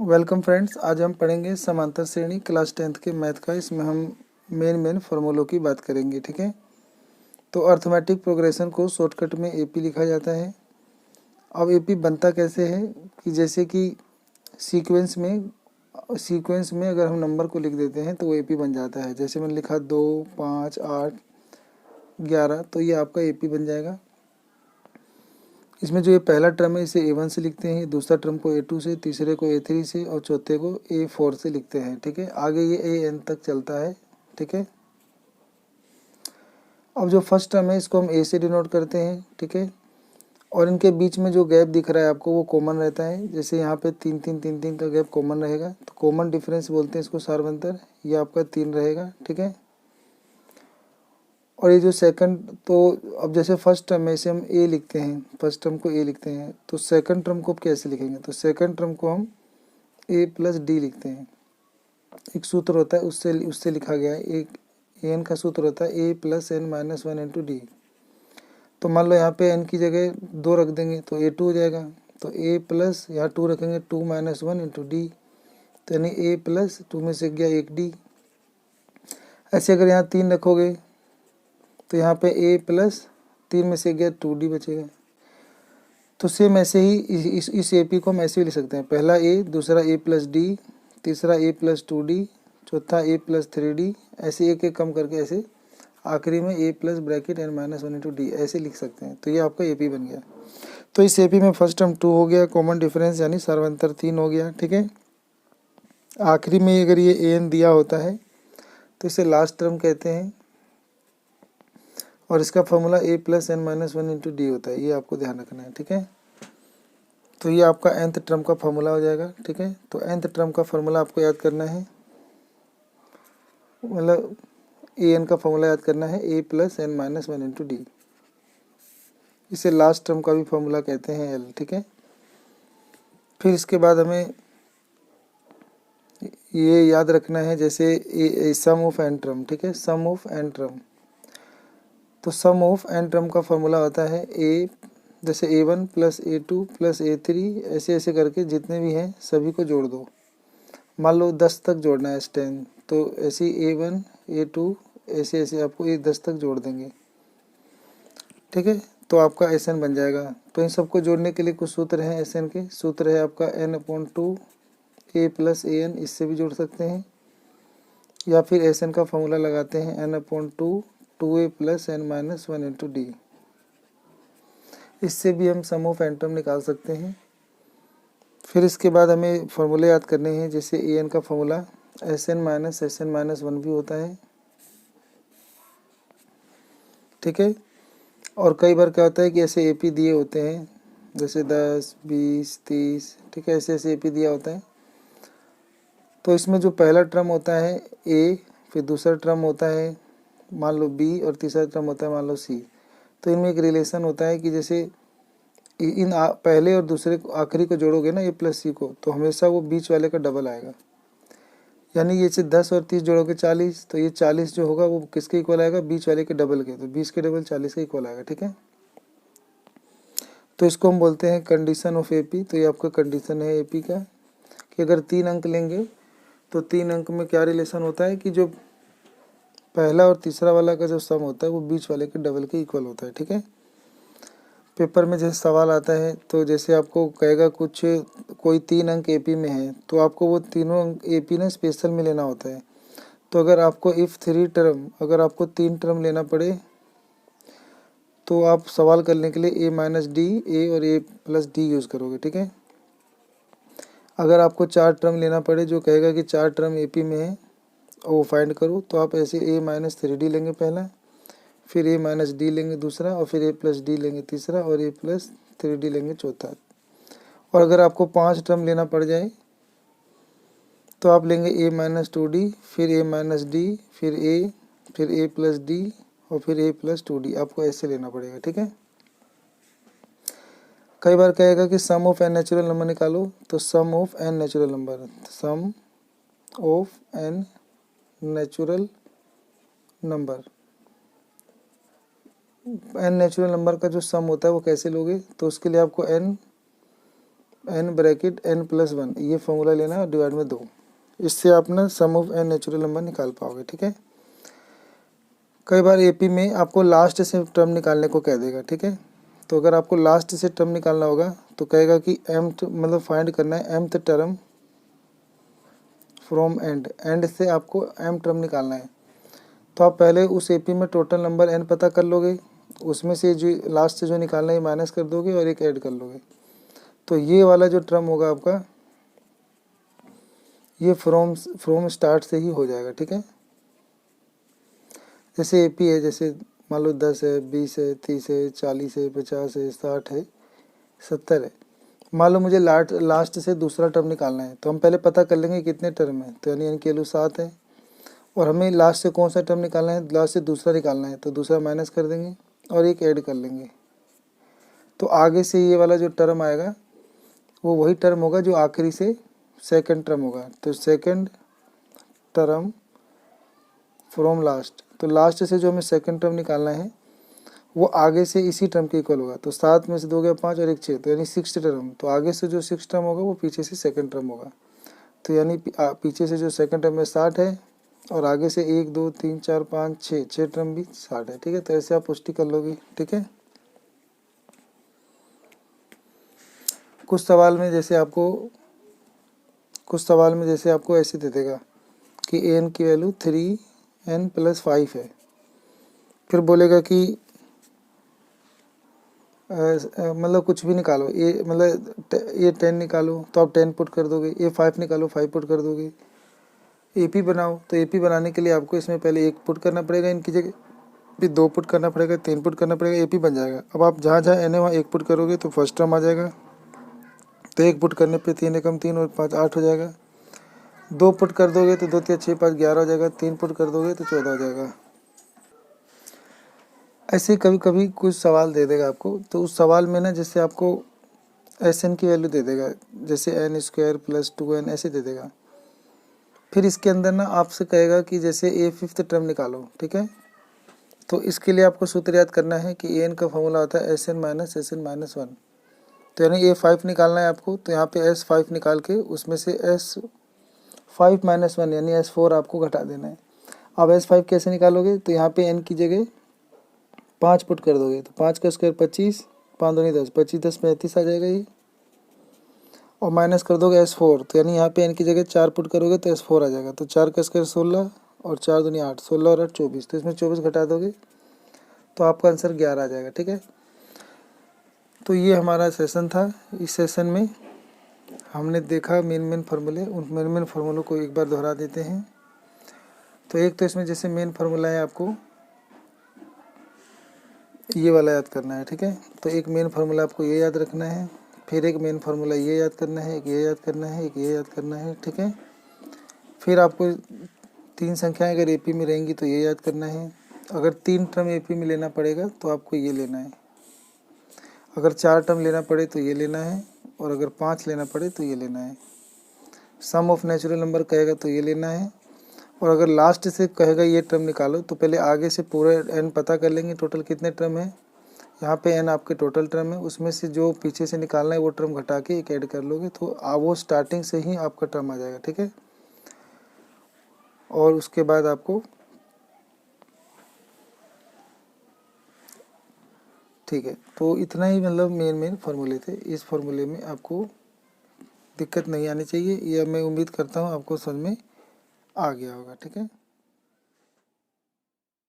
Welcome friends, आज हम पढ़ेंगे समांतर श्रेणी क्लास 10th के मैथ का। इसमें हम मेन फार्मूलों की बात करेंगे। ठीक है, तो अर्थमेटिक प्रोग्रेशन को शॉर्टकट में एपी लिखा जाता है। अब एपी बनता कैसे है कि जैसे कि सीक्वेंस में अगर हम नंबर को लिख देते हैं तो वो एपी बन जाता है। जैसे मैंने लिखा 2, 5, 8, 11, तो ये आपका एपी बन जाएगा। इसमें जो ये पहला टर्म है इसे A1 से लिखते हैं, दूसरा टर्म को A2 से, तीसरे को A3 से और चौथे को A4 से लिखते हैं। ठीक है, आगे ये AN तक चलता है। ठीक है, अब जो फर्स्ट टर्म है इसको हम A से डिनोट करते हैं। ठीक है, और इनके बीच में जो गैप दिख रहा है आपको वो कॉमन रहता है। जैसे यहाँ पे 3 का गैप कॉमन रहेगा तो कॉमन डिफरेंस बोलते हैं इसको, सार्वंतर। ये आपका 3 रहेगा। ठीक है, और ये जो सेकंड, तो अब जैसे फर्स्ट टर्म में इसे हम ए लिखते हैं, फर्स्ट टर्म को ए लिखते हैं, तो सेकंड टर्म को कैसे लिखेंगे? तो सेकंड टर्म को हम ए प्लस डी लिखते हैं। एक सूत्र होता है उससे उससे लिखा गया है। एक एन का सूत्र होता है A plus N minus 1 into D. तो मान लो यहाँ पे एन की जगह 2 रख देंगे तो ए 2 हो जाएगा। तो ए प्लस यहाँ 2 रखेंगे, 2 माइनस 1 इंटू डी, तो यानी ए प्लस 2 में से गया 1 डी। ऐसे अगर यहाँ 3 रखोगे तो यहाँ पे a प्लस 3 में से गया 2d बचेगा। तो सेम ऐसे ही इस ए पी को हम ऐसे भी लिख सकते हैं। पहला a, दूसरा a प्लस डी, तीसरा a प्लस 2d, चौथा a प्लस 3d, ऐसे एक एक कम करके ऐसे आखिरी में a plus bracket n minus 1 into D ऐसे लिख सकते हैं। तो ये आपका ए पी बन गया। तो इस ए पी में फर्स्ट टर्म 2 हो गया, कॉमन डिफरेंस यानी सर्वांतर 3 हो गया। ठीक है, आखिरी में अगर ये ए एन दिया होता है तो इसे लास्ट टर्म कहते हैं और इसका formula a plus N minus 1 into D होता है। ये आपको ध्यान रखना है। ठीक है, तो ये आपका nth टर्म का फॉर्मूला हो जाएगा। ठीक है, तो nth टर्म का फॉर्मूला आपको याद करना है, मतलब an का फॉर्मूला याद करना है a plus N minus 1 into D. इसे लास्ट टर्म का भी फॉर्मूला कहते हैं l। ठीक है, फिर इसके बाद हमें ये याद रखना है, जैसे सम ऑफ एन टर्म। ठीक है, सम ऑफ एन टर्म, तो सम ऑफ एन टर्म का फॉर्मूला होता है ए, जैसे A1 plus A2 plus A3, ऐसे ऐसे करके जितने भी हैं सभी को जोड़ दो। मान लो 10 तक जोड़ना है S10, तो ऐसे A1 A2 ऐसे ऐसे आपको ये 10 तक जोड़ देंगे। ठीक है, तो आपका SN बन जाएगा। तो इन सबको जोड़ने के लिए कुछ सूत्र हैं। SN के सूत्र है आपका n/2 A प्लस AN, इससे भी जोड़ सकते हैं, या फिर SN का फॉर्मूला लगाते हैं n/2 2A plus N minus 1 into D. इससे भी हम सम ऑफ एन टर्म निकाल सकते हैं। फिर इसके बाद हमें फॉर्मूले याद करने हैं, जैसे ए एन का फॉर्मूला SN माइनस 1 भी होता है। ठीक है, और कई बार क्या होता है कि ऐसे एपी दिए होते हैं, जैसे 10, 20, 30। ठीक है, ऐसे ऐसे एपी दिया होता है। तो इसमें जो पहला टर्म होता है ए, फिर दूसरा टर्म होता है मान लो बी, और तीसरा टर्म होता है मान लो सी। तो इनमें एक रिलेशन होता है कि जैसे इन पहले और दूसरे को आखिरी को जोड़ोगे ना, ए प्लस सी को, तो हमेशा वो बीच वाले का डबल आएगा। यानी ये से 10 और 30 जोड़ोगे 40, तो ये 40 जो होगा वो किसके इक्वल आएगा? बीच वाले के डबल के। तो 20 के डबल 40 के इक्वल आएगा। ठीक है, तो इसको हम बोलते हैं कंडीशन ऑफ एपी। तो ये आपका कंडीशन है एपी का, कि अगर 3 अंक लेंगे तो 3 अंक में क्या रिलेशन होता है कि जो पहला और तीसरा वाला का जो सम होता है वो बीच वाले के डबल के इक्वल होता है। ठीक है, पेपर में जैसे सवाल आता है तो जैसे आपको कहेगा कुछ कोई 3 अंक एपी में है, तो आपको वो तीनों अंक एपी ना स्पेशल में लेना होता है। तो अगर आपको इफ़ 3 टर्म, अगर आपको 3 टर्म लेना पड़े तो आप सवाल करने के लिए a माइनस डी, ए और a प्लस डी यूज़ करोगे। ठीक है, अगर आपको 4 टर्म लेना पड़े, जो कहेगा कि 4 टर्म एपी में है और वो फाइंड करो, तो आप ऐसे a माइनस 3d लेंगे पहला, फिर a माइनस डी लेंगे दूसरा, और फिर a प्लस डी लेंगे तीसरा, और a प्लस 3d लेंगे चौथा। और अगर आपको 5 टर्म लेना पड़ जाए तो आप लेंगे a माइनस 2d, फिर a माइनस डी, फिर a, फिर a प्लस डी, और फिर a प्लस 2d। आपको ऐसे लेना पड़ेगा। ठीक है, कई बार कहेगा कि sum of N natural number निकालो, तो sum of N natural number, sum of N natural number, N natural number का जो सम होता है वो कैसे लोगे? तो उसके लिए आपको एन n ब्रैकेट n+1 ये फॉर्मूला लेना है और डिवाइड में 2। इससे आप ना सम ऑफ n नेचुरल नंबर निकाल पाओगे, ठीक है। कई बार एपी में आपको लास्ट से टर्म निकालने को कह देगा, ठीक है। तो अगर आपको लास्ट से टर्म निकालना होगा तो कहेगा कि mth मतलब फाइंड करना है mth टर्म फ्रॉम एंड से आपको m टर्म निकालना है। तो आप पहले उस एपी में टोटल नंबर n पता कर लोगे, उसमें से जो लास्ट से जो निकालना है माइनस कर दोगे और एक ऐड कर लोगे। तो ये वाला जो टर्म होगा आपका ये फ्रॉम स्टार्ट से ही हो जाएगा, ठीक है। जैसे एपी है, जैसे मान लो 10 है, 20 है, 30 है, 40 है, 50 है, 60 है, 70 है। मान लो मुझे लास्ट से दूसरा टर्म निकालना है, तो हम पहले पता कर लेंगे कितने टर्म है। तो यानी n की वैल्यू 7 है और हमें लास्ट से कौन सा टर्म निकालना है, लास्ट से दूसरा निकालना है, तो दूसरा माइनस कर देंगे और एक ऐड कर लेंगे। तो आगे से ये वाला जो टर्म आएगा वो वही टर्म होगा जो आखिरी से सेकंड टर्म होगा। तो सेकंड टर्म फ्रॉम लास्ट, तो लास्ट से जो हमें सेकंड टर्म निकालना है वो आगे से इसी टर्म के इक्वल होगा। तो 7 में से 2 गया 5 और 1 6, तो यानी 6 टर्म। तो आगे से जो 6 टर्म होगा वो पीछे से सेकंड टर्म होगा। तो यानी पीछे से जो सेकंड टर्म में 60 है और आगे से 1 2 3 4 5 6 टर्म भी 60 है, ठीक है। तो ऐसे आप पुष्टि कर लोगे, ठीक है। कुछ सवाल में जैसे आपको ऐसे दे देगा कि n की वैल्यू 3n+5 है। फिर बोलेगा कि मतलब कुछ भी निकालो, ये मतलब ये 10 निकालो तो आप 10 पुट कर दोगे, ये 5 निकालो 5 पुट कर दोगे। एपी बनाओ, तो एपी बनाने के लिए आपको इसमें पहले 1 पुट करना पड़ेगा, इनकी जगह फिर 2 पुट करना पड़ेगा, 3 पुट करना पड़ेगा, एपी बन जाएगा। अब आप जहाँ जहाँ n है वहाँ 1 पुट करोगे तो फर्स्ट टर्म आ जाएगा। तो 1 पुट करने पे 3 एकम 3 और 5 8 हो जाएगा। 2 पुट कर दोगे तो 2 3 6 5 11 हो जाएगा। 3 पुट कर दोगे तो 14 हो जाएगा। ऐसे कभी कभी कुछ सवाल दे देगा आपको, तो उस सवाल में ना जैसे आपको एन की वैल्यू दे देगा, जैसे n² + 2n ऐसे दे देगा। फिर इसके अंदर ना आपसे कहेगा कि जैसे ए फिफ्थ टर्म निकालो, ठीक है। तो इसके लिए आपको सूत्र याद करना है कि एन का फॉर्मूला होता है Sn - 1। तो यानी A5 निकालना है आपको, तो यहाँ पे S5 निकाल के उसमें से S5 - 1 यानी S4 आपको घटा देना है। अब S5 कैसे निकालोगे, तो यहाँ पे n की जगह 5 पुट कर दोगे, तो 5 का स्क्वायर 25, 5 दूनी 10, 25 10 35 आ जाएगा ये। और माइनस कर दोगे S4, तो यानी यहाँ पे n की जगह 4 पुट करोगे तो S4 आ जाएगा। तो 4 का स्क्वायर 16 और 4 दूनी 8, 16 और 8 24, तो इसमें 24 घटा दोगे तो आपका आंसर 11 आ जाएगा, ठीक है। तो ये हमारा सेशन था। इस सेशन में हमने देखा मेन फार्मूले, उन मेन फार्मूलों को एक बार दोहरा देते हैं। तो एक तो इसमें जैसे मेन फार्मूला है आपको ये वाला याद करना है, ठीक है। तो एक मेन फार्मूला आपको ये याद रखना है, फिर एक मेन फार्मूला ये याद करना है, एक ये याद करना है, एक ये याद करना है, ठीक है। फिर आपको 3 संख्याएं अगर एपी में रहेंगी तो ये याद करना है। अगर 3 टर्म एपी में लेना पड़ेगा तो आपको ये लेना है। अगर 4 टर्म लेना पड़े तो ये लेना है, और अगर 5 लेना पड़े तो ये लेना है। सम ऑफ नेचुरल नंबर कहेगा तो ये लेना है। और अगर लास्ट से कहेगा ये टर्म निकालो तो पहले आगे से पूरा n पता कर लेंगे टोटल कितने टर्म है। यहाँ पे n आपके टोटल टर्म है, उसमें से जो पीछे से निकालना है वो टर्म घटा के एक ऐड कर लोगे तो वो स्टार्टिंग से ही आपका टर्म आ जाएगा, ठीक है। और उसके बाद आपको ठीक है, तो इतना ही मतलब मेन फार्मूले थे। इस फार्मूले में आपको दिक्कत नहीं आनी चाहिए, ये मैं उम्मीद करता हूँ आपको समझ में आ गया होगा, ठीक है।